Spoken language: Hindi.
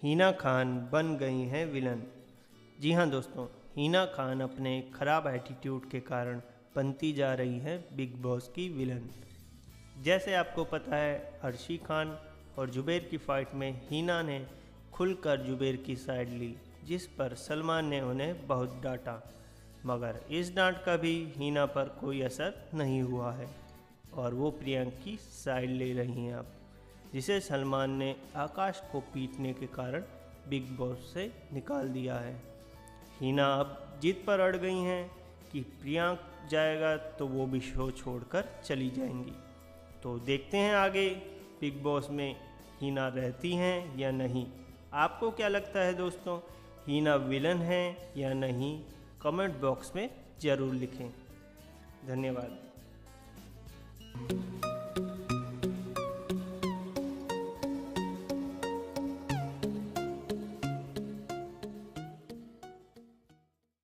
हिना खान बन गई हैं विलन। जी हाँ दोस्तों, हिना खान अपने ख़राब एटीट्यूड के कारण बनती जा रही हैं बिग बॉस की विलन। जैसे आपको पता है, अर्शी खान और जुबेर की फ़ाइट में हिना ने खुलकर जुबेर की साइड ली, जिस पर सलमान ने उन्हें बहुत डांटा, मगर इस डांट का भी हिना पर कोई असर नहीं हुआ है और वो प्रियंक की साइड ले रही हैं अब, जिसे सलमान ने आकाश को पीटने के कारण बिग बॉस से निकाल दिया है। हिना अब जिद पर अड़ गई हैं कि प्रियंक जाएगा तो वो भी शो छोड़कर चली जाएंगी। तो देखते हैं आगे बिग बॉस में हिना रहती हैं या नहीं। आपको क्या लगता है दोस्तों, हिना विलन है या नहीं? कमेंट बॉक्स में ज़रूर लिखें। धन्यवाद।